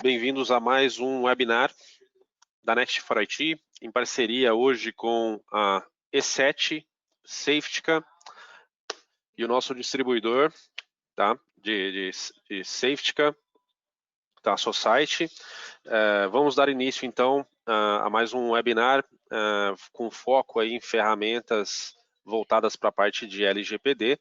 Bem-vindos a mais um webinar da Next for IT, em parceria hoje com a E7, Safetica e o nosso distribuidor, tá, de Safetica, tá, Society. Vamos dar início então a mais um webinar com foco aí em ferramentas voltadas para a parte de LGPD.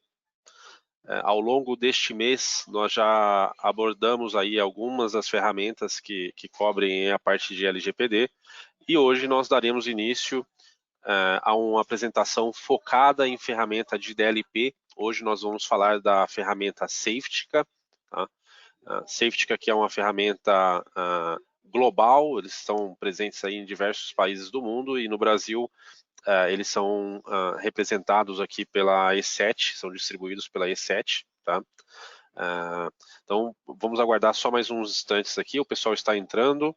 Ao longo deste mês, nós já abordamos aí algumas das ferramentas que cobrem a parte de LGPD e hoje nós daremos início a uma apresentação focada em ferramenta de DLP. Hoje nós vamos falar da ferramenta Safetica. Tá? Safetica, que é uma ferramenta global, eles estão presentes aí em diversos países do mundo e no Brasil eles são representados aqui pela E7, são distribuídos pela E7, tá? Então, vamos aguardar só mais uns instantes aqui, o pessoal está entrando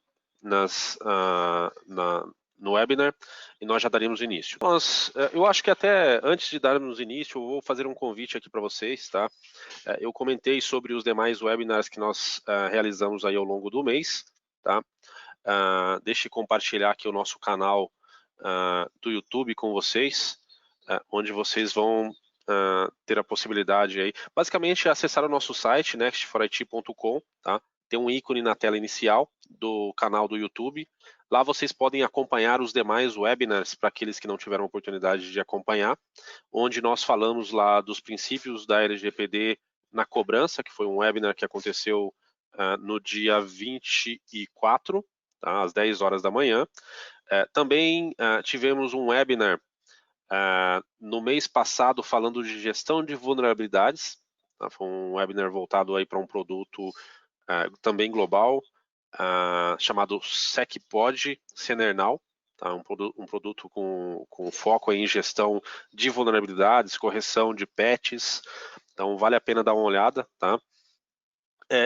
no webinar e nós já daremos início. Eu acho que até antes de darmos início, eu vou fazer um convite aqui para vocês, tá? Eu comentei sobre os demais webinars que nós realizamos aí ao longo do mês, tá? Deixe compartilhar aqui o nosso canal do YouTube com vocês, onde vocês vão ter a possibilidade aí, basicamente acessar o nosso site, nextforit.com, tá? Tem um ícone na tela inicial do canal do YouTube. Lá vocês podem acompanhar os demais webinars para aqueles que não tiveram oportunidade de acompanhar, onde nós falamos lá dos princípios da LGPD na cobrança, que foi um webinar que aconteceu no dia 24, tá? Às 10 horas da manhã. Também tivemos um webinar no mês passado falando de gestão de vulnerabilidades. Tá? Foi um webinar voltado aí para um produto também global, chamado SecPod Cernernal. Tá? Um produto com foco em gestão de vulnerabilidades, correção de patches. Então vale a pena dar uma olhada. Tá?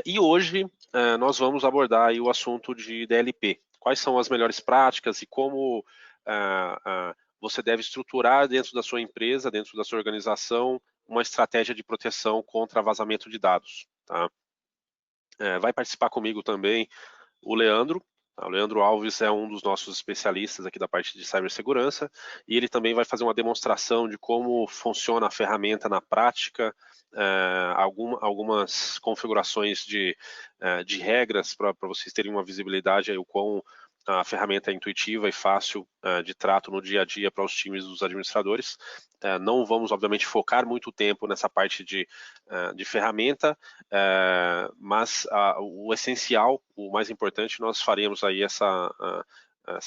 E hoje nós vamos abordar aí o assunto de DLP. Quais são as melhores práticas e como você deve estruturar dentro da sua empresa, dentro da sua organização, uma estratégia de proteção contra vazamento de dados. Tá? Vai participar comigo também o Leandro. O Leandro Alves é um dos nossos especialistas aqui da parte de cibersegurança e ele também vai fazer uma demonstração de como funciona a ferramenta na prática, algumas configurações de regras para vocês terem uma visibilidade aí o quão a ferramenta é intuitiva e fácil de trato no dia a dia para os times dos administradores. Não vamos, obviamente, focar muito tempo nessa parte de ferramenta, mas o essencial, o mais importante, nós faremos aí essa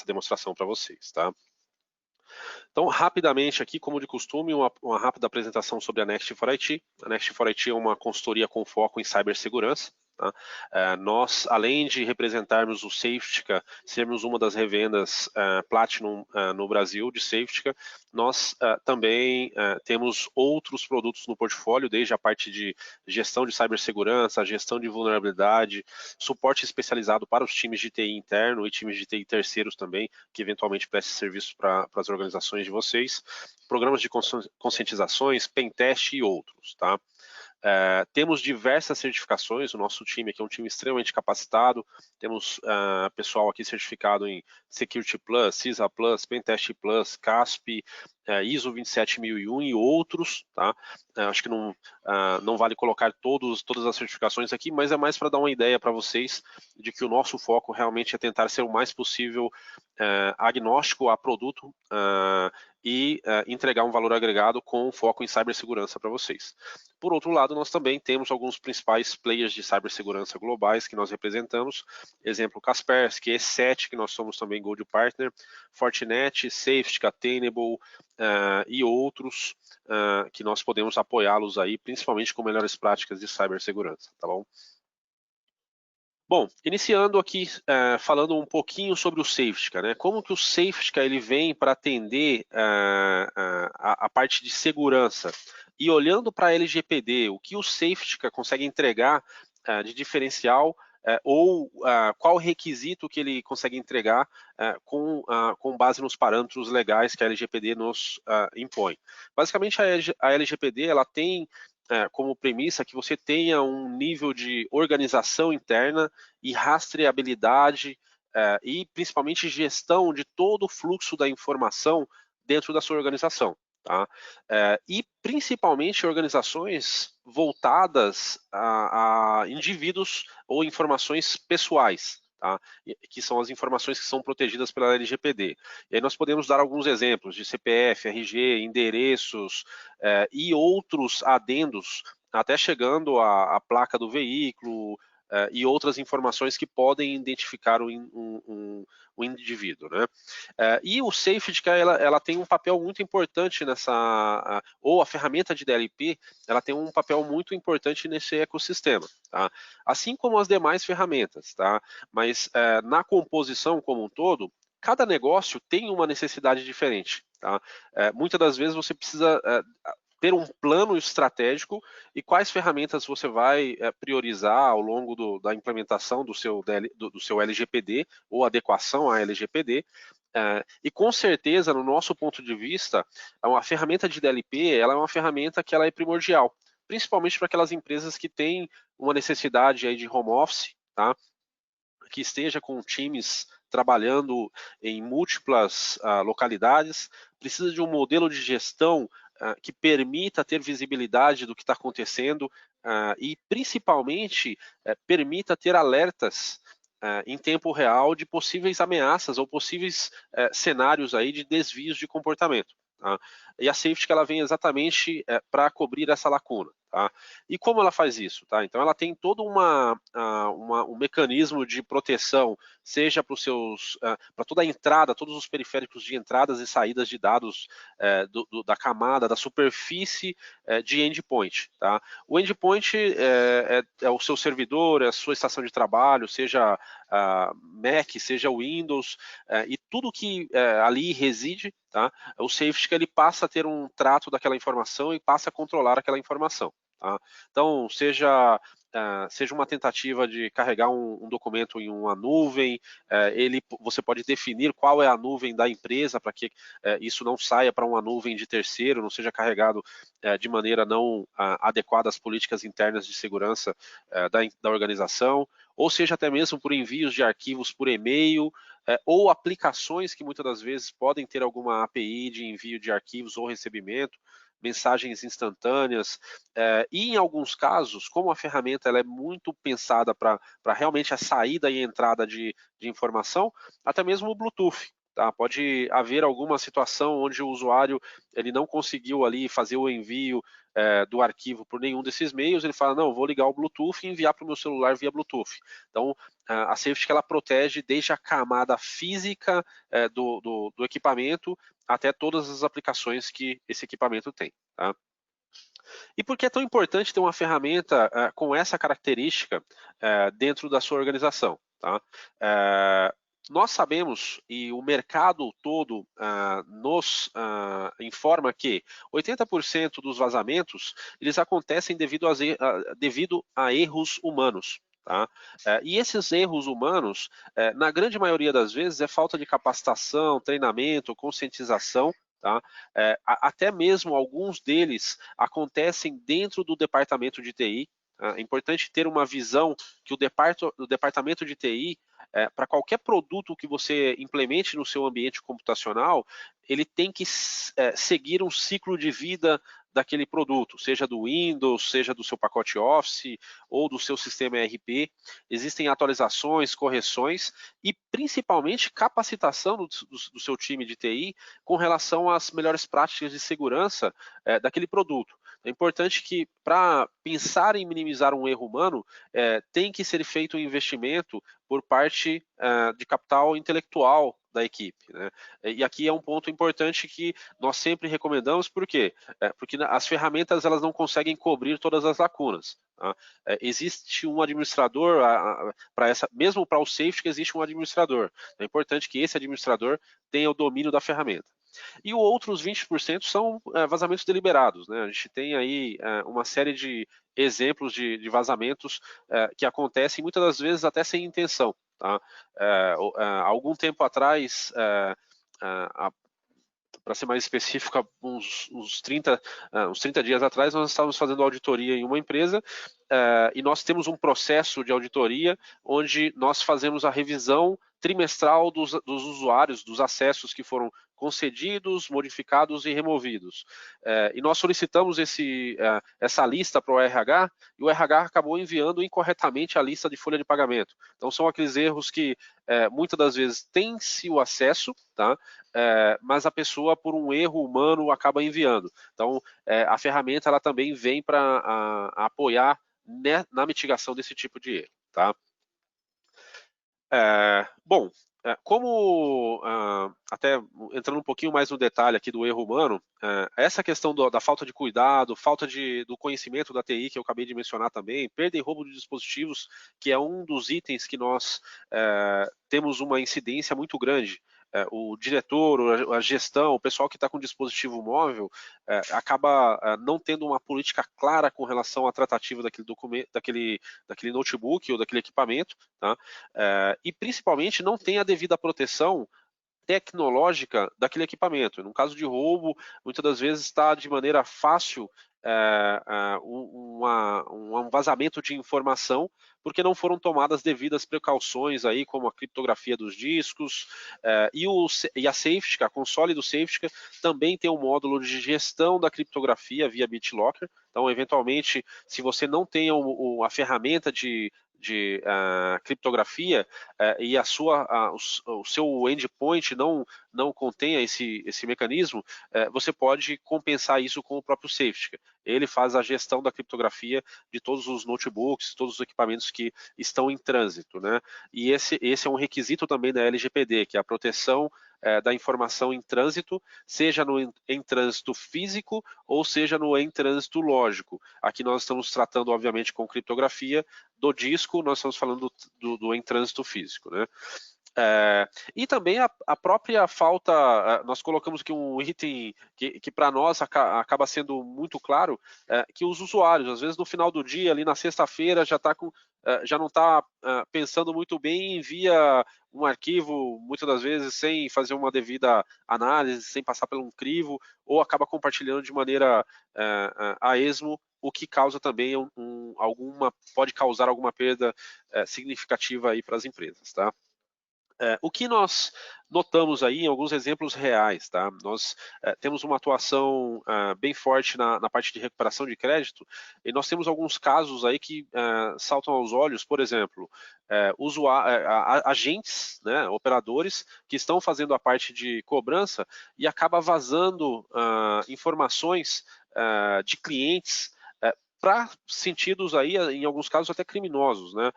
demonstração para vocês, tá? Então, rapidamente aqui, como de costume, uma rápida apresentação sobre a Next for IT. A Next for IT é uma consultoria com foco em cibersegurança. Tá? Nós, além de representarmos o Safetica, sermos uma das revendas Platinum no Brasil de Safetica, nós também temos outros produtos no portfólio, desde a parte de gestão de cibersegurança, gestão de vulnerabilidade, suporte especializado para os times de TI interno e times de TI terceiros também, que eventualmente prestem serviço para as organizações de vocês, programas de conscientizações, pentest e outros, tá? Temos diversas certificações, o nosso time aqui é um time extremamente capacitado, temos pessoal aqui certificado em Security Plus, CISA Plus, Pentest Plus, CASP, ISO 27001 e outros, tá? Acho que não vale colocar todas as certificações aqui, mas é mais para dar uma ideia para vocês de que o nosso foco realmente é tentar ser o mais possível agnóstico a produto e entregar um valor agregado com foco em cibersegurança para vocês. Por outro lado, nós também temos alguns principais players de cibersegurança globais que nós representamos, exemplo Kaspersky, E7, que nós somos também Gold Partner, Fortinet, Safetica, Tenable e outros que nós podemos apoiá-los aí, principalmente com melhores práticas de cibersegurança, tá bom? Bom, iniciando aqui falando um pouquinho sobre o Safetica, né? Como que o Safetica ele vem para atender a parte de segurança e olhando para a LGPD, o que o Safetica consegue entregar de diferencial ou qual requisito que ele consegue entregar com base nos parâmetros legais que a LGPD nos impõe. Basicamente, a LGPD ela tem como premissa que você tenha um nível de organização interna e rastreabilidade e principalmente gestão de todo o fluxo da informação dentro da sua organização. Tá? E principalmente organizações voltadas a indivíduos ou informações pessoais, tá? Que são as informações que são protegidas pela LGPD. E aí nós podemos dar alguns exemplos de CPF, RG, endereços e outros adendos, até chegando à placa do veículo e outras informações que podem identificar o indivíduo, né? E o Safety, ela tem um papel muito importante nessa, ou a ferramenta de DLP, ela tem um papel muito importante nesse ecossistema, tá? Assim como as demais ferramentas, tá? Mas na composição como um todo, cada negócio tem uma necessidade diferente, tá? Muitas das vezes você precisa ter um plano estratégico e quais ferramentas você vai priorizar ao longo da implementação do seu LGPD ou adequação à LGPD. E com certeza, no nosso ponto de vista, a ferramenta de DLP ela é uma ferramenta que ela é primordial, principalmente para aquelas empresas que têm uma necessidade aí de home office, tá? Que esteja com times trabalhando em múltiplas localidades, precisa de um modelo de gestão que permita ter visibilidade do que está acontecendo e, principalmente, permita ter alertas em tempo real de possíveis ameaças ou possíveis cenários aí de desvios de comportamento. Tá? E a Safety ela vem exatamente para cobrir essa lacuna. Tá? E como ela faz isso? Tá? Então ela tem todo um mecanismo de proteção, seja para toda a entrada, todos os periféricos de entradas e saídas de dados da camada, da superfície de endpoint. Tá? O endpoint é o seu servidor, é a sua estação de trabalho, seja Mac, seja Windows, e tudo que ali reside, tá? O Safety ele passa a ter um trato daquela informação e passa a controlar aquela informação. Tá? Então, seja uma tentativa de carregar um documento em uma nuvem, você pode definir qual é a nuvem da empresa para que isso não saia para uma nuvem de terceiro, não seja carregado de maneira não adequada às políticas internas de segurança da organização, ou seja até mesmo por envios de arquivos por e-mail, ou aplicações que muitas das vezes podem ter alguma API de envio de arquivos ou recebimento, mensagens instantâneas, e em alguns casos, como a ferramenta ela é muito pensada para realmente a saída e entrada de informação, até mesmo o Bluetooth. Tá? Pode haver alguma situação onde o usuário ele não conseguiu ali fazer o envio do arquivo por nenhum desses meios, ele fala, não, vou ligar o Bluetooth e enviar para o meu celular via Bluetooth. Então, a Safety ela protege desde a camada física do equipamento até todas as aplicações que esse equipamento tem. Tá? E por que é tão importante ter uma ferramenta com essa característica dentro da sua organização? Tá? Nós sabemos, e o mercado todo nos informa que 80% dos vazamentos eles acontecem devido a erros humanos. Tá? E esses erros humanos, na grande maioria das vezes, é falta de capacitação, treinamento, conscientização. Tá? Até mesmo alguns deles acontecem dentro do departamento de TI. É importante ter uma visão que o departamento de TI, para qualquer produto que você implemente no seu ambiente computacional, ele tem que seguir um ciclo de vida daquele produto, seja do Windows, seja do seu pacote Office ou do seu sistema ERP. Existem atualizações, correções e principalmente capacitação do seu time de TI com relação às melhores práticas de segurança daquele produto. É importante que, para pensar em minimizar um erro humano, tem que ser feito um investimento por parte de capital intelectual da equipe. Né? E aqui é um ponto importante que nós sempre recomendamos, por quê? Porque as ferramentas elas não conseguem cobrir todas as lacunas. Tá? Existe um administrador, mesmo para o safety, existe um administrador. É importante que esse administrador tenha o domínio da ferramenta. E os outros 20% são vazamentos deliberados. Né? A gente tem aí uma série de exemplos de vazamentos que acontecem muitas das vezes até sem intenção. Tá? Algum tempo atrás, para ser mais específico, uns 30 dias atrás, nós estávamos fazendo auditoria em uma empresa e nós temos um processo de auditoria onde nós fazemos a revisão trimestral dos usuários, dos acessos que foram concedidos, modificados e removidos. E nós solicitamos essa lista para o RH e o RH acabou enviando incorretamente a lista de folha de pagamento. Então, são aqueles erros que muitas das vezes tem-se o acesso, tá? Mas a pessoa, por um erro humano, acaba enviando. Então, a ferramenta ela também vem para apoiar na mitigação desse tipo de erro. Tá? Bom, como, até entrando um pouquinho mais no detalhe aqui do erro humano, essa questão da falta de cuidado, falta do conhecimento da TI, que eu acabei de mencionar também, perda e roubo de dispositivos, que é um dos itens que nós temos uma incidência muito grande. O diretor, a gestão, o pessoal que está com dispositivo móvel, acaba não tendo uma política clara com relação à tratativa daquele documento, daquele notebook ou daquele equipamento, tá? E principalmente não tem a devida proteção tecnológica daquele equipamento. No caso de roubo, muitas das vezes está de maneira fácil um vazamento de informação, porque não foram tomadas devidas precauções aí, como a criptografia dos discos, e a Safetica, a console do Safetica, também tem um módulo de gestão da criptografia via BitLocker. Então, eventualmente, se você não tem a ferramenta de criptografia e o seu endpoint não contenha esse mecanismo, você pode compensar isso com o próprio Safetica. Ele faz a gestão da criptografia de todos os notebooks, todos os equipamentos que estão em trânsito, né? E esse é um requisito também da LGPD, que é a proteção da informação em trânsito, seja em trânsito físico ou seja em trânsito lógico. Aqui nós estamos tratando, obviamente, com criptografia do disco, nós estamos falando do em trânsito físico, né? E também a própria falta, nós colocamos aqui um item que para nós acaba sendo muito claro, que os usuários, às vezes no final do dia, ali na sexta-feira, já não está pensando muito bem, envia um arquivo, muitas das vezes sem fazer uma devida análise, sem passar por um crivo, ou acaba compartilhando de maneira a esmo, o que causa também pode causar alguma perda significativa aí para as empresas, tá? O que nós notamos aí em alguns exemplos reais, tá? Nós temos uma atuação bem forte na parte de recuperação de crédito e nós temos alguns casos aí que saltam aos olhos, por exemplo, agentes, né, operadores que estão fazendo a parte de cobrança e acaba vazando informações de clientes para sentidos aí, em alguns casos, até criminosos, né?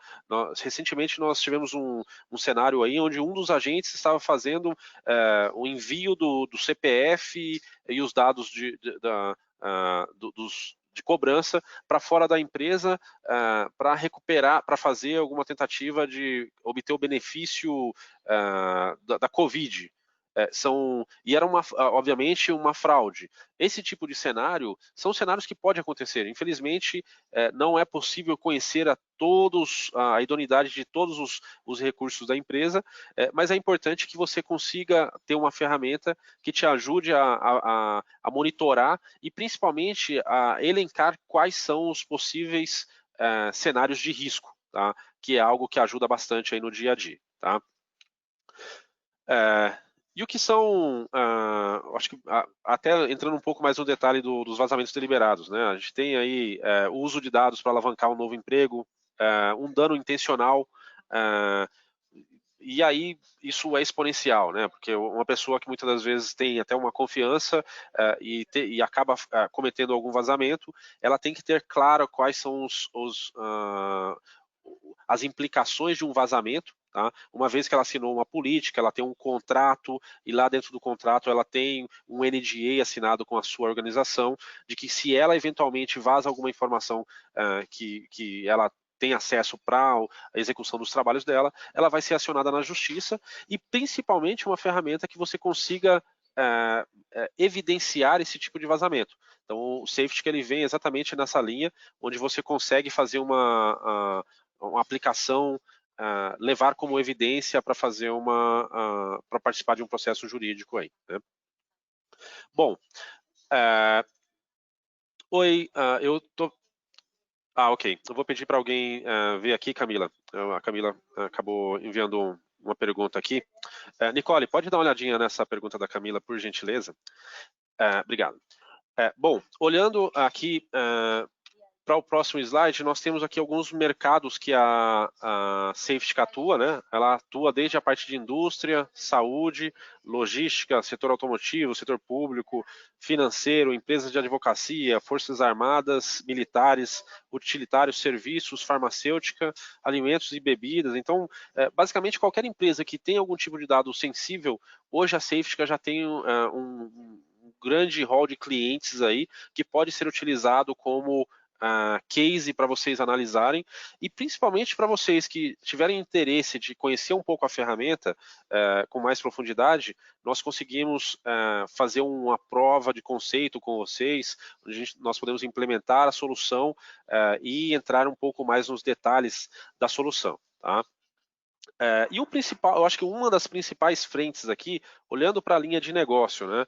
Recentemente nós tivemos um cenário aí onde um dos agentes estava fazendo o envio do CPF e os dados de cobrança para fora da empresa para recuperar, para fazer alguma tentativa de obter o benefício da Covid. E era obviamente uma fraude. Esse tipo de cenário são cenários que podem acontecer. Infelizmente, não é possível conhecer a idoneidade de todos os recursos da empresa, mas é importante que você consiga ter uma ferramenta que te ajude a monitorar e principalmente a elencar quais são os possíveis cenários de risco, tá? Que é algo que ajuda bastante aí no dia a dia. Tá? E o que são, acho que até entrando um pouco mais no detalhe dos vazamentos deliberados, né? A gente tem aí o uso de dados para alavancar um novo emprego, um dano intencional, e aí isso é exponencial, né? Porque uma pessoa que muitas das vezes tem até uma confiança e acaba cometendo algum vazamento, ela tem que ter claro quais são as implicações de um vazamento. Tá? Uma vez que ela assinou uma política, ela tem um contrato e lá dentro do contrato ela tem um NDA assinado com a sua organização, de que se ela eventualmente vaza alguma informação que ela tem acesso para a execução dos trabalhos dela, ela vai ser acionada na justiça e principalmente uma ferramenta que você consiga evidenciar esse tipo de vazamento. Então o Safety ele vem exatamente nessa linha, onde você consegue fazer uma aplicação, levar como evidência para fazer para participar de um processo jurídico aí. Né? Bom, oi, eu tô... ok. Eu vou pedir para alguém ver aqui, Camila. A Camila acabou enviando uma pergunta aqui. Nicole, pode dar uma olhadinha nessa pergunta da Camila, por gentileza? Obrigado. Bom, olhando aqui para o próximo slide, nós temos aqui alguns mercados que a Safety atua, né? Ela atua desde a parte de indústria, saúde, logística, setor automotivo, setor público, financeiro, empresas de advocacia, forças armadas, militares, utilitários, serviços, farmacêutica, alimentos e bebidas. Então, basicamente, qualquer empresa que tenha algum tipo de dado sensível, hoje a Safety já tem um grande hall de clientes aí que pode ser utilizado como case para vocês analisarem e principalmente para vocês que tiverem interesse de conhecer um pouco a ferramenta com mais profundidade, nós conseguimos fazer uma prova de conceito com vocês, onde nós podemos implementar a solução e entrar um pouco mais nos detalhes da solução, tá? E o principal, eu acho que uma das principais frentes aqui, olhando para a linha de negócio, né,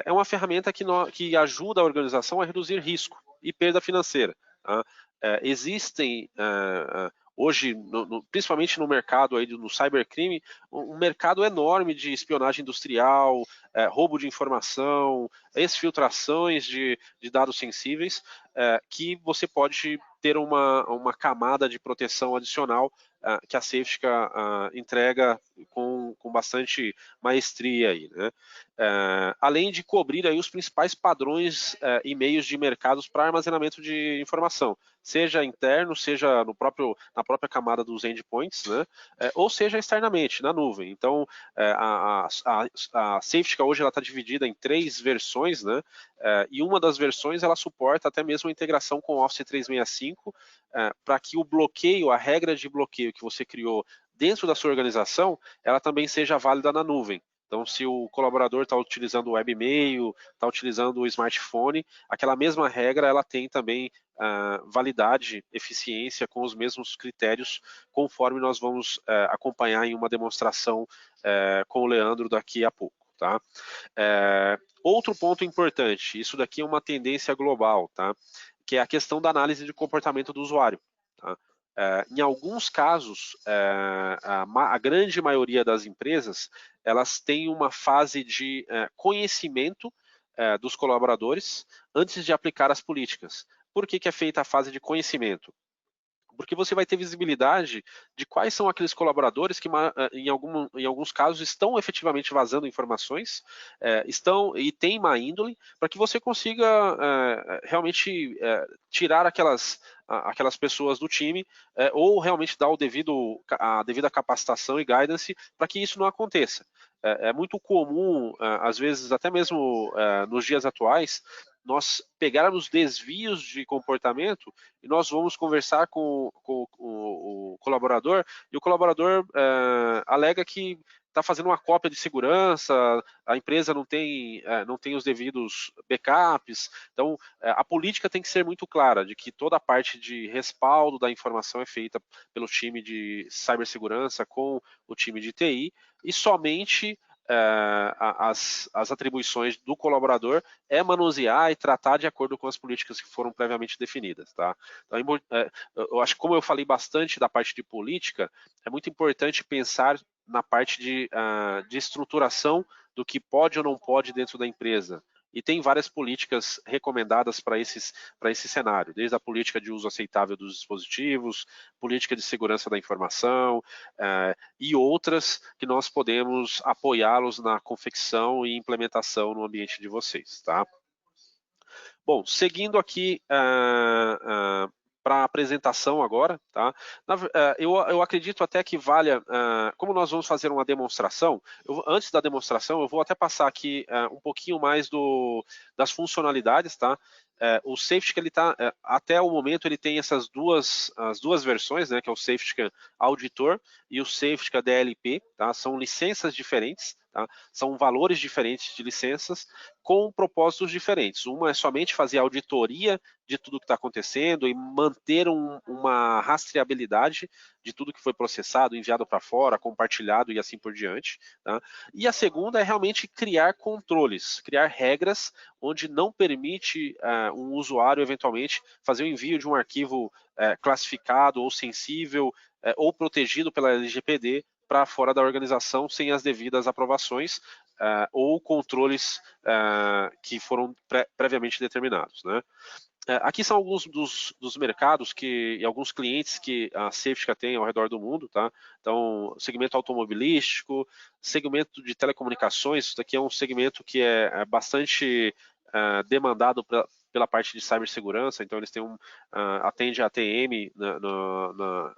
é uma ferramenta que ajuda a organização a reduzir risco e perda financeira. Tá? Existem hoje, principalmente no mercado aí no cybercrime, um mercado enorme de espionagem industrial, roubo de informação, exfiltrações de dados sensíveis, que você pode ter uma camada de proteção adicional que a Safety entrega com bastante maestria aí, né? Além de cobrir aí os principais padrões e meios de mercados para armazenamento de informação, seja interno, seja na própria camada dos endpoints, né? Ou seja externamente, na nuvem. Então, a Safety hoje está dividida em 3 versões, né? E uma das versões ela suporta até mesmo a integração com o Office 365, para que o bloqueio, a regra de bloqueio que você criou dentro da sua organização, ela também seja válida na nuvem. Então, se o colaborador está utilizando o webmail, está utilizando o smartphone, aquela mesma regra ela tem também validade, eficiência com os mesmos critérios, conforme nós vamos acompanhar em uma demonstração com o Leandro daqui a pouco. Tá? Outro ponto importante, isso daqui é uma tendência global, tá? Que é a questão da análise de comportamento do usuário. Tá? Em alguns casos, a grande maioria das empresas, elas têm uma fase de conhecimento dos colaboradores antes de aplicar as políticas. Por que é feita a fase de conhecimento? Porque você vai ter visibilidade de quais são aqueles colaboradores que, em alguns casos, estão efetivamente vazando informações, estão e têm má índole, para que você consiga realmente tirar aquelas pessoas do time, ou realmente dar a devida capacitação e guidance para que isso não aconteça. É muito comum, às vezes, até mesmo nos dias atuais, nós pegarmos desvios de comportamento e nós vamos conversar com o colaborador e o colaborador alega que está fazendo uma cópia de segurança, a empresa não tem os devidos backups. Então, a política tem que ser muito clara de que toda a parte de respaldo da informação é feita pelo time de cibersegurança com o time de TI e somente as atribuições do colaborador é manusear e tratar de acordo com as políticas que foram previamente definidas. Tá? Então, eu acho que, como eu falei bastante da parte de política, é muito importante pensar na parte de estruturação do que pode ou não pode dentro da empresa. E tem várias políticas recomendadas para esse cenário, desde a política de uso aceitável dos dispositivos, política de segurança da informação e outras que nós podemos apoiá-los na confecção e implementação no ambiente de vocês. Tá? Bom, seguindo aqui para a apresentação agora, tá? Eu acredito até que valha, como nós vamos fazer uma demonstração, antes da demonstração eu vou até passar aqui um pouquinho mais das funcionalidades, tá? O Safety que ele tá, até o momento ele tem as duas versões, né? Que é o Safety Auditor e o Safety DLP, tá? São licenças diferentes, Tá? São valores diferentes de licenças com propósitos diferentes. Uma é somente fazer auditoria de tudo que está acontecendo e manter uma rastreabilidade de tudo que foi processado, enviado para fora, compartilhado e assim por diante. Tá? E a segunda é realmente criar controles, criar regras onde não permite um usuário, eventualmente, fazer o envio de um arquivo classificado ou sensível ou protegido pela LGPD para fora da organização sem as devidas aprovações ou controles que foram previamente determinados. Né? Aqui são alguns dos mercados e alguns clientes que a Safetica tem ao redor do mundo, tá? Então, segmento automobilístico, segmento de telecomunicações, isso daqui é um segmento que é bastante demandado pela parte de cibersegurança, então eles têm atende a ATM na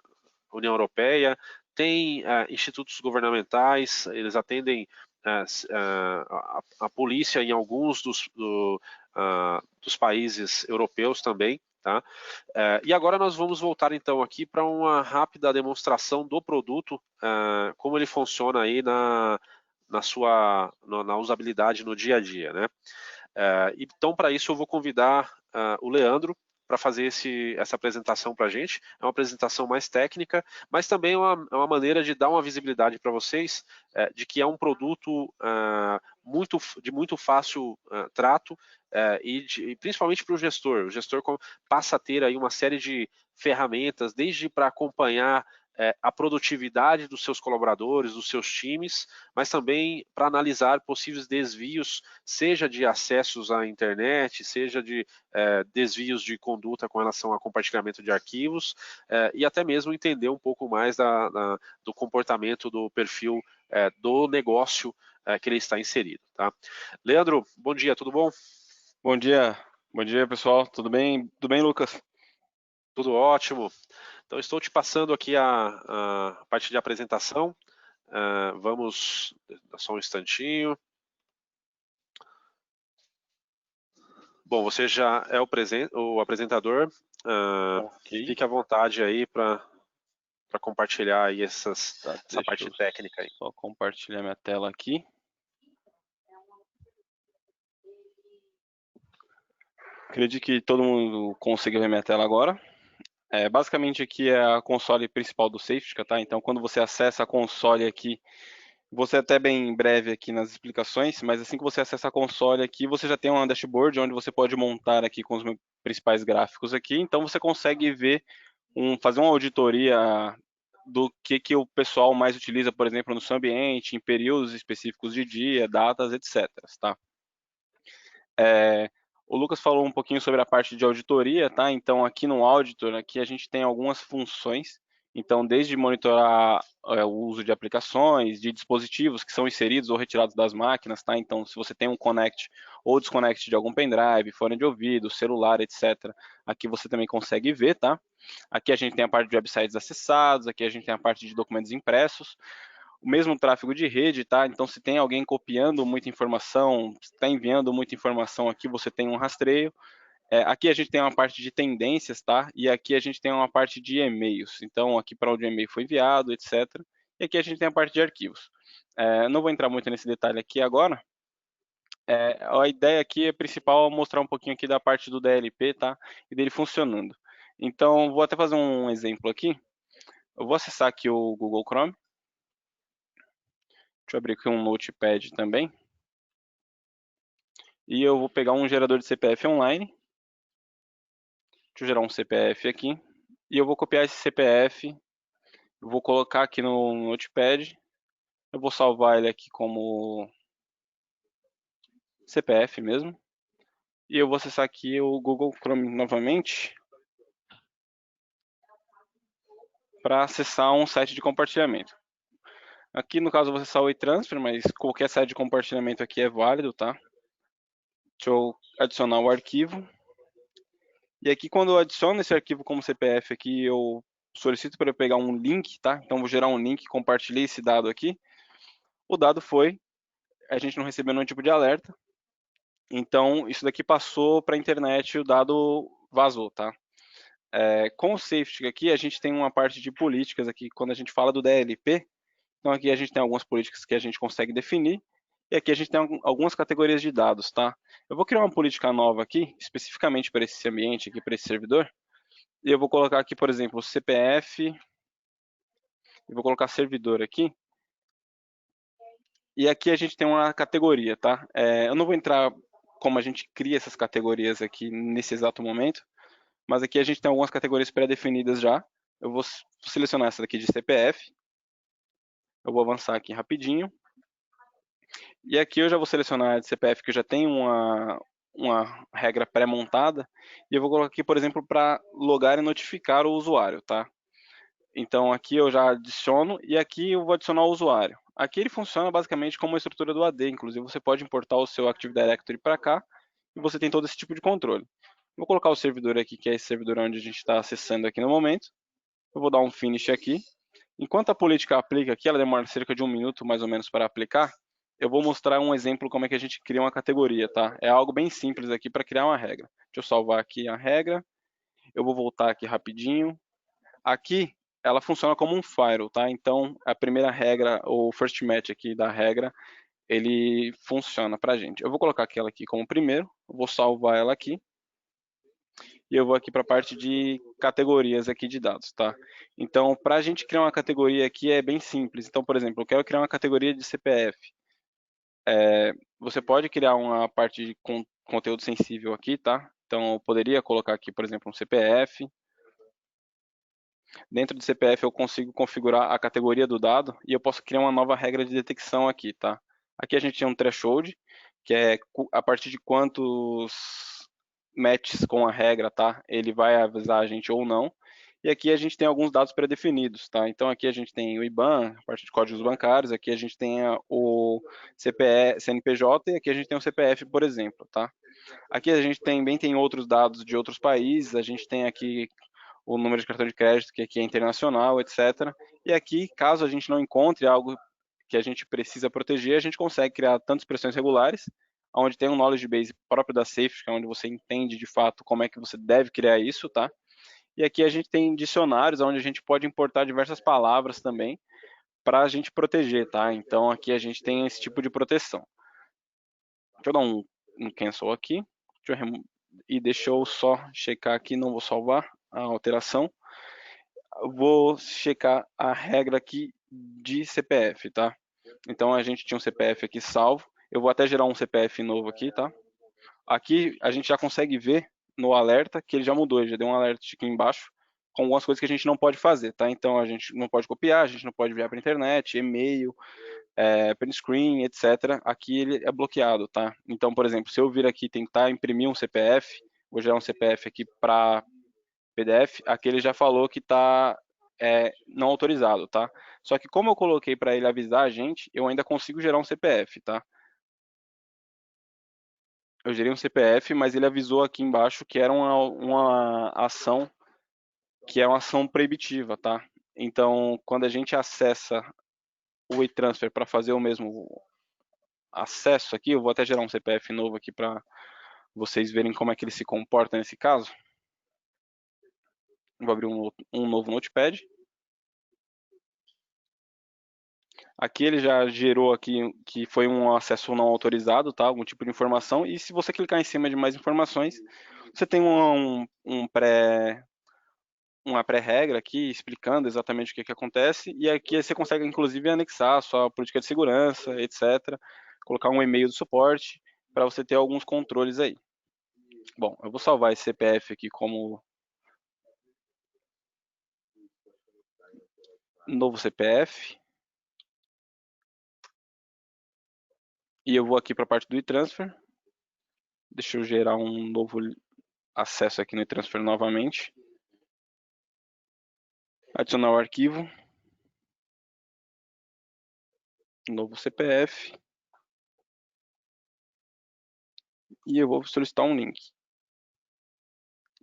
União Europeia, tem institutos governamentais, eles atendem a polícia em alguns dos países europeus também. Tá? E agora nós vamos voltar então aqui para uma rápida demonstração do produto, como ele funciona aí na usabilidade no dia a dia. Né? Então, para isso, eu vou convidar o Leandro para fazer essa apresentação para a gente. É uma apresentação mais técnica, mas também é uma maneira de dar uma visibilidade para vocês de que é um produto de muito fácil trato e principalmente para o gestor. O gestor passa a ter aí uma série de ferramentas, desde para acompanhar a produtividade dos seus colaboradores, dos seus times, mas também para analisar possíveis desvios, seja de acessos à internet, seja de desvios de conduta com relação a compartilhamento de arquivos, e até mesmo entender um pouco mais do comportamento do perfil do negócio que ele está inserido. Tá? Leandro, bom dia, tudo bom? Bom dia pessoal, tudo bem, Lucas? Tudo ótimo. Então, estou te passando aqui a parte de apresentação. Vamos, só um instantinho. Bom, você já é o apresentador. Ok. Fique à vontade aí para compartilhar aí essa parte Deixa técnica aí. eu só compartilhar minha tela aqui. Acredito que todo mundo consiga ver minha tela agora. Basicamente aqui é a console principal do Safetica, tá? Então quando você acessa a console aqui, vou ser até bem breve aqui nas explicações, mas assim que você acessa a console aqui, você já tem uma dashboard onde você pode montar aqui com os meus principais gráficos aqui, então você consegue ver, fazer uma auditoria do que o pessoal mais utiliza, por exemplo, no seu ambiente, em períodos específicos de dia, datas, etc. Tá? O Lucas falou um pouquinho sobre a parte de auditoria, tá? Então aqui no Auditor, aqui a gente tem algumas funções. Então, desde monitorar o uso de aplicações, de dispositivos que são inseridos ou retirados das máquinas, tá? Então, se você tem um connect ou desconnect de algum pendrive, fone de ouvido, celular, etc., aqui você também consegue ver, tá? Aqui a gente tem a parte de websites acessados, aqui a gente tem a parte de documentos impressos, o mesmo tráfego de rede, tá? Então, se tem alguém copiando muita informação, está enviando muita informação aqui, você tem um rastreio. Aqui a gente tem uma parte de tendências, tá? E aqui a gente tem uma parte de e-mails. Então, aqui para onde o e-mail foi enviado, etc. E aqui a gente tem a parte de arquivos. Não vou entrar muito nesse detalhe aqui agora. A ideia aqui é principal mostrar um pouquinho aqui da parte do DLP, tá? E dele funcionando. Então, vou até fazer um exemplo aqui. Eu vou acessar aqui o Google Chrome. Deixa eu abrir aqui um Notepad também. E eu vou pegar um gerador de CPF online. Deixa eu gerar um CPF aqui. E eu vou copiar esse CPF. Eu vou colocar aqui no Notepad. Eu vou salvar ele aqui como CPF mesmo. E eu vou acessar aqui o Google Chrome novamente. Para acessar um site de compartilhamento. Aqui no caso eu vou acessar o e-transfer, mas qualquer site de compartilhamento aqui é válido, tá? Deixa eu adicionar o arquivo. E aqui quando eu adiciono esse arquivo como CPF aqui, eu solicito para eu pegar um link, tá? Então vou gerar um link, compartilhei esse dado aqui. O dado foi, a gente não recebeu nenhum tipo de alerta. Então isso daqui passou para a internet, o dado vazou, tá? Com o Safety aqui, a gente tem uma parte de políticas aqui, quando a gente fala do DLP, Então aqui a gente tem algumas políticas que a gente consegue definir, e aqui a gente tem algumas categorias de dados, tá? Eu vou criar uma política nova aqui, especificamente para esse ambiente aqui, para esse servidor, e eu vou colocar aqui, por exemplo, o CPF, eu vou colocar servidor aqui, e aqui a gente tem uma categoria, tá? Eu não vou entrar como a gente cria essas categorias aqui nesse exato momento, mas aqui a gente tem algumas categorias pré-definidas já. Eu vou selecionar essa daqui de CPF, eu vou avançar aqui rapidinho, e aqui eu já vou selecionar a de CPF, que eu já tenho uma regra pré-montada, e eu vou colocar aqui, por exemplo, para logar e notificar o usuário, tá? Então aqui eu já adiciono e aqui eu vou adicionar o usuário. Aqui ele funciona basicamente como uma estrutura do AD, inclusive você pode importar o seu Active Directory para cá e você tem todo esse tipo de controle. Vou colocar o servidor aqui, que é esse servidor onde a gente está acessando aqui no momento. Eu vou dar um finish aqui. Enquanto a política aplica aqui, ela demora cerca de 1 minuto mais ou menos para aplicar, eu vou mostrar um exemplo como é que a gente cria uma categoria, tá? É algo bem simples aqui para criar uma regra. Deixa eu salvar aqui a regra. Eu vou voltar aqui rapidinho. Aqui, ela funciona como um firewall, tá? Então, a primeira regra, o first match aqui da regra, ele funciona pra gente. Eu vou colocar aquela aqui como primeiro, vou salvar ela aqui, e eu vou aqui para a parte de categorias aqui de dados, tá? Então, para a gente criar uma categoria aqui é bem simples. Então, por exemplo, eu quero criar uma categoria de CPF. Você pode criar uma parte de conteúdo sensível aqui, tá? Então, eu poderia colocar aqui, por exemplo, um CPF. Dentro do CPF eu consigo configurar a categoria do dado e eu posso criar uma nova regra de detecção aqui, tá? Aqui a gente tem um threshold, que é a partir de quantos matches com a regra, tá? Ele vai avisar a gente ou não. E aqui a gente tem alguns dados pré-definidos, tá? Então aqui a gente tem o IBAN, a parte de códigos bancários, aqui a gente tem o CPE, CNPJ e aqui a gente tem o CPF, por exemplo, tá? Aqui a gente também tem outros dados de outros países, a gente tem aqui o número de cartão de crédito, que aqui é internacional, etc. E aqui, caso a gente não encontre algo que a gente precisa proteger, a gente consegue criar tanto expressões regulares, onde tem um knowledge base próprio da Safety, que é onde você entende de fato como é que você deve criar isso, tá? E aqui a gente tem dicionários, onde a gente pode importar diversas palavras também, para a gente proteger, tá? Então aqui a gente tem esse tipo de proteção. Deixa eu dar um cancel aqui, e deixa eu só checar aqui, não vou salvar a alteração. Eu vou checar a regra aqui de CPF, tá? Então a gente tinha um CPF aqui salvo. Eu vou até gerar um CPF novo aqui, tá? Aqui a gente já consegue ver no alerta que ele já mudou, ele já deu um alerta aqui embaixo com algumas coisas que a gente não pode fazer, tá? Então a gente não pode copiar, a gente não pode enviar para internet, e-mail, print screen, etc. Aqui ele é bloqueado, tá? Então, por exemplo, se eu vir aqui tentar imprimir um CPF, vou gerar um CPF aqui para PDF, aqui ele já falou que está não autorizado, tá? Só que como eu coloquei para ele avisar a gente, eu ainda consigo gerar um CPF, tá? Eu gerei um CPF, mas ele avisou aqui embaixo que era uma ação que é uma ação proibitiva, tá? Então, quando a gente acessa o e-transfer para fazer o mesmo acesso aqui, eu vou até gerar um CPF novo aqui para vocês verem como é que ele se comporta nesse caso. Vou abrir um novo notepad. Aqui ele já gerou aqui que foi um acesso não autorizado, tá? Algum tipo de informação. E se você clicar em cima de mais informações, você tem uma pré-regra aqui explicando exatamente o que acontece. E aqui você consegue, inclusive, anexar a sua política de segurança, etc. Colocar um e-mail do suporte para você ter alguns controles aí. Bom, eu vou salvar esse CPF aqui como novo CPF. E eu vou aqui para a parte do e-transfer. Deixa eu gerar um novo acesso aqui no e-transfer novamente. Adicionar o arquivo. Novo CPF. E eu vou solicitar um link.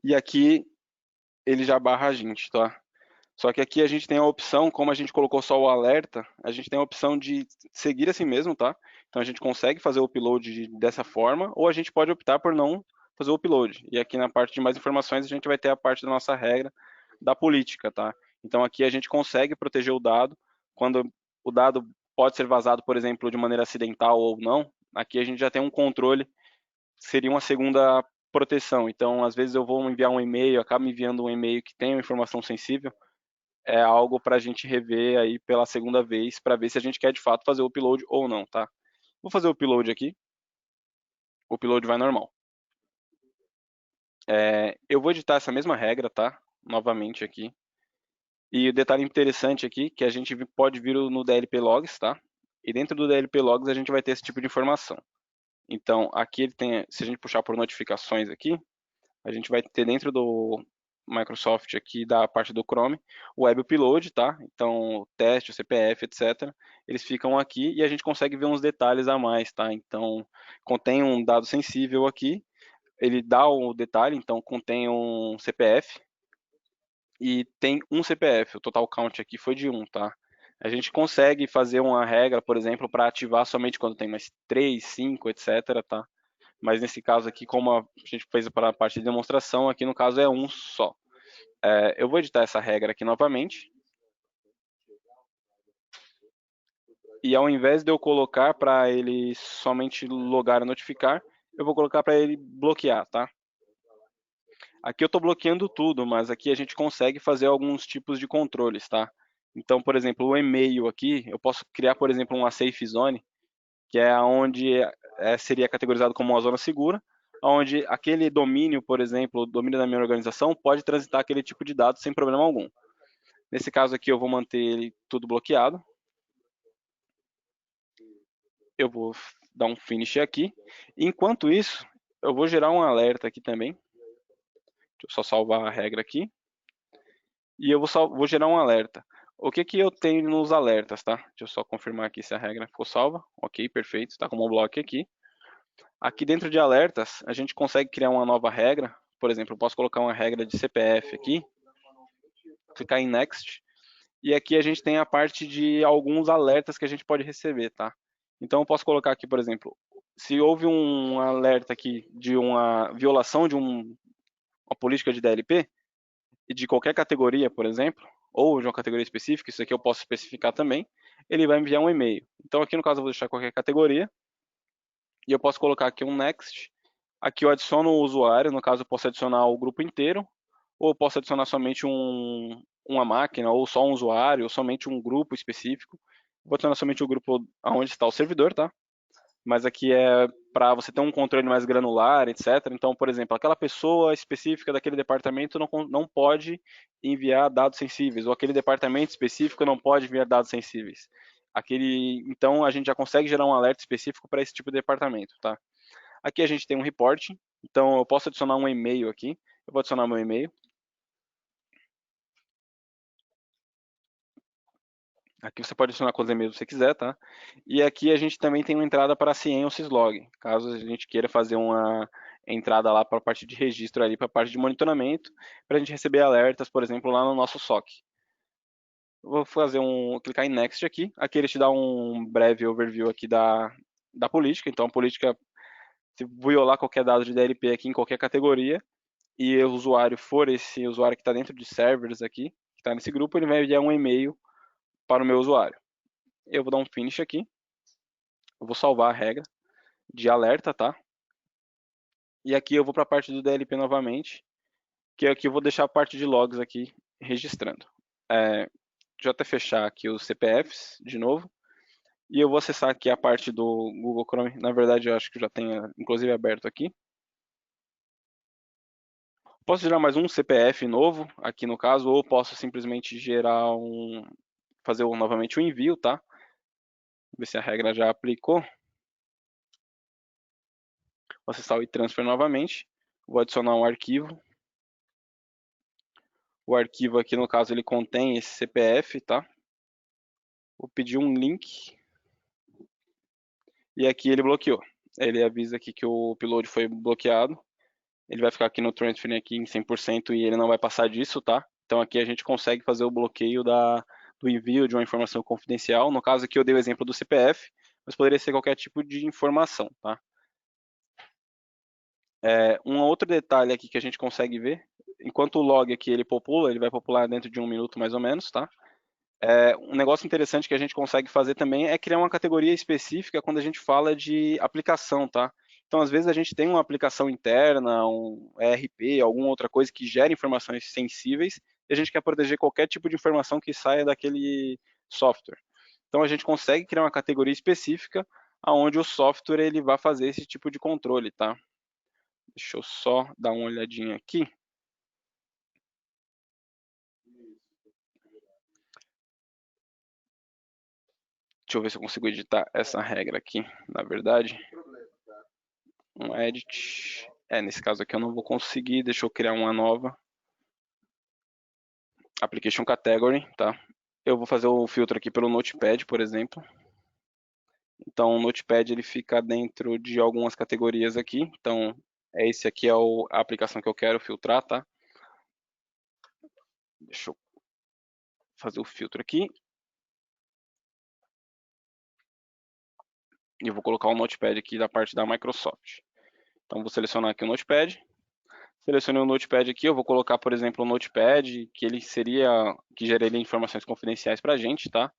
E aqui ele já barra a gente, tá? Só que aqui a gente tem a opção, como a gente colocou só o alerta, a gente tem a opção de seguir assim mesmo, tá? Então a gente consegue fazer o upload dessa forma, ou a gente pode optar por não fazer o upload. E aqui na parte de mais informações a gente vai ter a parte da nossa regra da política, tá? Então aqui a gente consegue proteger o dado quando o dado pode ser vazado, por exemplo, de maneira acidental ou não, aqui a gente já tem um controle, seria uma segunda proteção. Então, às vezes eu vou enviar um e-mail, acabo enviando um e-mail que tem uma informação sensível, é algo para a gente rever aí pela segunda vez, para ver se a gente quer de fato fazer o upload ou não, tá? Vou fazer o upload aqui, o upload vai normal. Eu vou editar essa mesma regra, tá? Novamente aqui. E o detalhe interessante aqui, que a gente pode vir no DLP Logs, tá? E dentro do DLP Logs a gente vai ter esse tipo de informação. Então, aqui ele tem, se a gente puxar por notificações aqui, a gente vai ter dentro do Microsoft aqui, da parte do Chrome, o Web Upload, tá? Então, o teste, o CPF, etc. Eles ficam aqui e a gente consegue ver uns detalhes a mais, tá? Então, contém um dado sensível aqui, ele dá o detalhe, então contém um CPF, e tem um CPF, o total count aqui foi de 1, tá? A gente consegue fazer uma regra, por exemplo, para ativar somente quando tem mais 3, 5, etc, tá? Mas nesse caso aqui, como a gente fez para a parte de demonstração, aqui no caso é um só. Eu vou editar essa regra aqui novamente. E ao invés de eu colocar para ele somente logar e notificar, eu vou colocar para ele bloquear, tá? Aqui eu estou bloqueando tudo, mas aqui a gente consegue fazer alguns tipos de controles, tá? Então, por exemplo, o e-mail aqui, eu posso criar, por exemplo, uma safe zone, que é onde seria categorizado como uma zona segura, onde aquele domínio, por exemplo, o domínio da minha organização, pode transitar aquele tipo de dado sem problema algum. Nesse caso aqui, eu vou manter ele tudo bloqueado. Eu vou dar um finish aqui. Enquanto isso, eu vou gerar um alerta aqui também. Deixa eu só salvar a regra aqui. E eu vou gerar um alerta. O que eu tenho nos alertas, tá? Deixa eu só confirmar aqui se a regra ficou salva. Ok, perfeito. Está como um bloco aqui. Aqui dentro de alertas, a gente consegue criar uma nova regra. Por exemplo, eu posso colocar uma regra de CPF aqui. Clicar em Next. E aqui a gente tem a parte de alguns alertas que a gente pode receber, tá? Então eu posso colocar aqui, por exemplo, se houve um alerta aqui de uma violação de uma política de DLP, e de qualquer categoria, por exemplo, ou de uma categoria específica, isso aqui eu posso especificar também, ele vai enviar um e-mail. Então aqui no caso eu vou deixar qualquer categoria, e eu posso colocar aqui um next, aqui eu adiciono o usuário, no caso eu posso adicionar o grupo inteiro, ou eu posso adicionar somente uma máquina, ou só um usuário, ou somente um grupo específico. Vou adicionar somente o grupo onde está o servidor, tá? Mas aqui é para você ter um controle mais granular, etc. Então, por exemplo, aquela pessoa específica daquele departamento não pode enviar dados sensíveis, ou aquele departamento específico não pode enviar dados sensíveis. Então, a gente já consegue gerar um alerta específico para esse tipo de departamento, tá? Aqui a gente tem um reporting, então eu posso adicionar um e-mail aqui. Eu vou adicionar meu e-mail. Aqui você pode adicionar quantos e-mails você quiser, tá? E aqui a gente também tem uma entrada para CIEM ou Syslog, caso a gente queira fazer uma entrada lá para a parte de registro ali, para a parte de monitoramento, para a gente receber alertas, por exemplo, lá no nosso SOC. Eu vou clicar em Next aqui. Aqui ele te dá um breve overview aqui da política. Então a política, se violar qualquer dado de DLP aqui em qualquer categoria, e o usuário for esse usuário que está dentro de servers aqui, que está nesse grupo, ele vai enviar um e-mail para o meu usuário. Eu vou dar um finish aqui. Eu vou salvar a regra de alerta, tá? E aqui eu vou para a parte do DLP novamente, que aqui eu vou deixar a parte de logs aqui registrando. Deixa eu até fechar aqui os CPFs de novo. E eu vou acessar aqui a parte do Google Chrome. Na verdade, eu acho que eu já tenho, inclusive, aberto aqui. Posso gerar mais um CPF novo, aqui no caso, ou posso simplesmente fazer novamente o envio, tá? Ver se a regra já aplicou. Vou acessar o e-transfer novamente. Vou adicionar um arquivo. O arquivo aqui, no caso, ele contém esse CPF, tá? Vou pedir um link. E aqui ele bloqueou. Ele avisa aqui que o upload foi bloqueado. Ele vai ficar aqui no transfer aqui em 100% e ele não vai passar disso, tá? Então aqui a gente consegue fazer o bloqueio do envio de uma informação confidencial. No caso aqui eu dei o exemplo do CPF, mas poderia ser qualquer tipo de informação, tá? Um outro detalhe aqui que a gente consegue ver, enquanto o log aqui ele popula, ele vai popular dentro de 1 minuto mais ou menos, tá? Um negócio interessante que a gente consegue fazer também é criar uma categoria específica quando a gente fala de aplicação, tá? Então, às vezes a gente tem uma aplicação interna, um ERP, alguma outra coisa que gera informações sensíveis e a gente quer proteger qualquer tipo de informação que saia daquele software. Então, a gente consegue criar uma categoria específica onde o software ele vai fazer esse tipo de controle, tá? Deixa eu só dar uma olhadinha aqui. Deixa eu ver se eu consigo editar essa regra aqui, na verdade. Um edit. Nesse caso aqui eu não vou conseguir, deixa eu criar uma nova. Application Category, tá? Eu vou fazer o filtro aqui pelo Notepad, por exemplo. Então, o Notepad ele fica dentro de algumas categorias aqui. Então, esse aqui é a aplicação que eu quero filtrar, tá? Deixa eu fazer o filtro aqui. E eu vou colocar o Notepad aqui da parte da Microsoft. Então, vou selecionar aqui o Notepad. Selecionei o Notepad aqui, eu vou colocar, por exemplo, o Notepad, que geraria informações confidenciais para a gente, tá?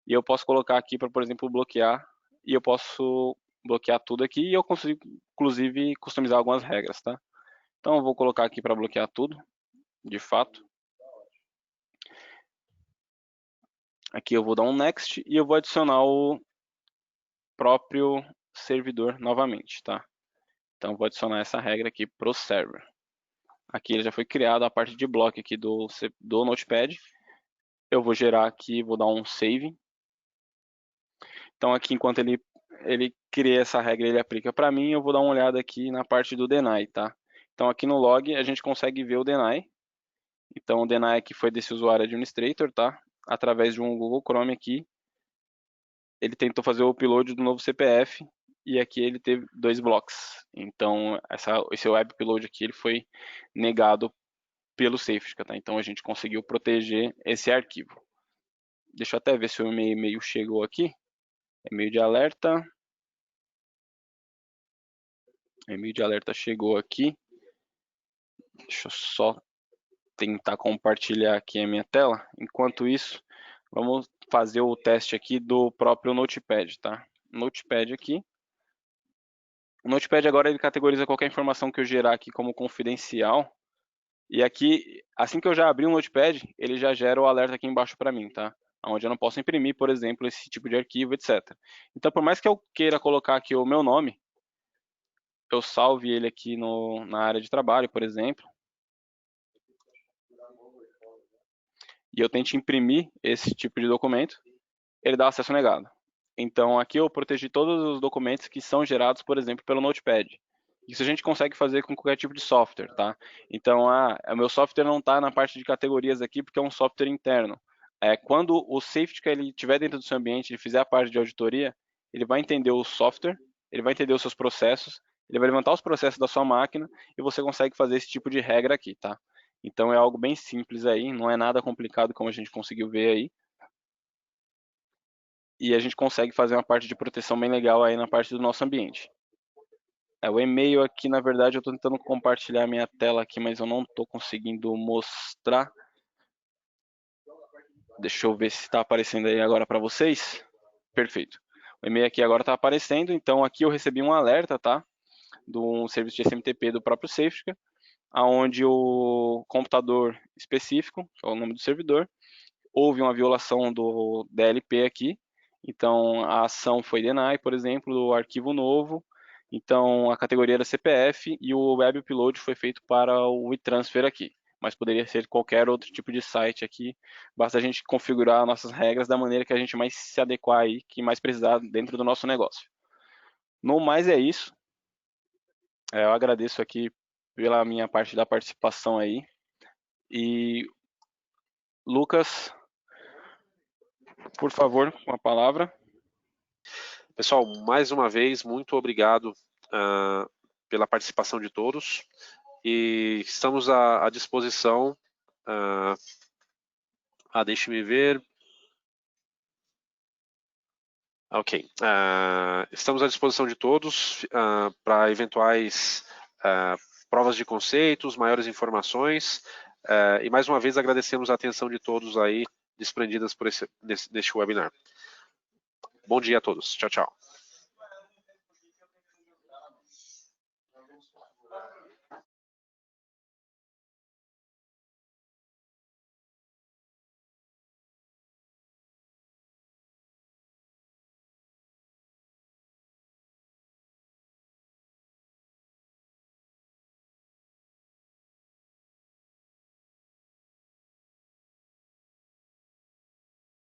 E eu posso colocar aqui para, por exemplo, bloquear, e eu posso bloquear tudo aqui, e eu consigo, inclusive, customizar algumas regras, tá? Então, eu vou colocar aqui para bloquear tudo, de fato. Aqui eu vou dar um Next, e eu vou adicionar o próprio servidor novamente, tá? Então, eu vou adicionar essa regra aqui para o server. Aqui ele já foi criado a parte de bloco aqui do Notepad. Eu vou gerar aqui, vou dar um save. Então aqui enquanto ele cria essa regra, ele aplica para mim, eu vou dar uma olhada aqui na parte do deny, tá? Então aqui no log a gente consegue ver o deny. Então o deny aqui foi desse usuário administrator, tá? Através de um Google Chrome aqui, ele tentou fazer o upload do novo CPF e aqui ele teve 2 blocos. Então esse web upload aqui ele foi negado pelo safety, tá? Então a gente conseguiu proteger esse arquivo. Deixa eu até ver se o e-mail chegou aqui. E-mail de alerta. E-mail de alerta chegou aqui. Deixa eu só tentar compartilhar aqui a minha tela. Enquanto isso, vamos fazer o teste aqui do próprio Notepad, tá? Notepad aqui. O Notepad agora ele categoriza qualquer informação que eu gerar aqui como confidencial. E aqui, assim que eu já abrir o Notepad, ele já gera o alerta aqui embaixo para mim, tá? Onde eu não posso imprimir, por exemplo, esse tipo de arquivo, etc. Então, por mais que eu queira colocar aqui o meu nome, eu salve ele aqui na área de trabalho, por exemplo, e eu tente imprimir esse tipo de documento, ele dá acesso negado. Então, aqui eu protegi todos os documentos que são gerados, por exemplo, pelo Notepad. Isso a gente consegue fazer com qualquer tipo de software, tá? Então, o meu software não está na parte de categorias aqui porque é um software interno. Quando o safety que ele estiver dentro do seu ambiente, ele fizer a parte de auditoria, ele vai entender o software, ele vai entender os seus processos, ele vai levantar os processos da sua máquina e você consegue fazer esse tipo de regra aqui, tá? Então é algo bem simples aí, não é nada complicado como a gente conseguiu ver aí. E a gente consegue fazer uma parte de proteção bem legal aí na parte do nosso ambiente. O e-mail aqui, na verdade, eu estou tentando compartilhar minha tela aqui, mas eu não estou conseguindo mostrar. Deixa eu ver se está aparecendo aí agora para vocês. Perfeito. O e-mail aqui agora está aparecendo, então aqui eu recebi um alerta, tá? De um serviço de SMTP do próprio Safetica, onde o computador específico, que é o nome do servidor, houve uma violação do DLP aqui, então a ação foi deny, por exemplo, do arquivo novo, então a categoria era CPF e o web upload foi feito para o WeTransfer aqui, mas poderia ser qualquer outro tipo de site aqui, basta a gente configurar nossas regras da maneira que a gente mais se adequar aí, que mais precisar dentro do nosso negócio. No mais é isso, eu agradeço aqui pela minha parte da participação aí, e Lucas, por favor, com a palavra. Pessoal, mais uma vez, muito obrigado pela participação de todos e estamos à disposição. Deixe-me ver. Ok. Estamos à disposição de todos para eventuais provas de conceitos, maiores informações. E mais uma vez agradecemos a atenção de todos aí desprendidas por neste webinar. Bom dia a todos. Tchau, tchau.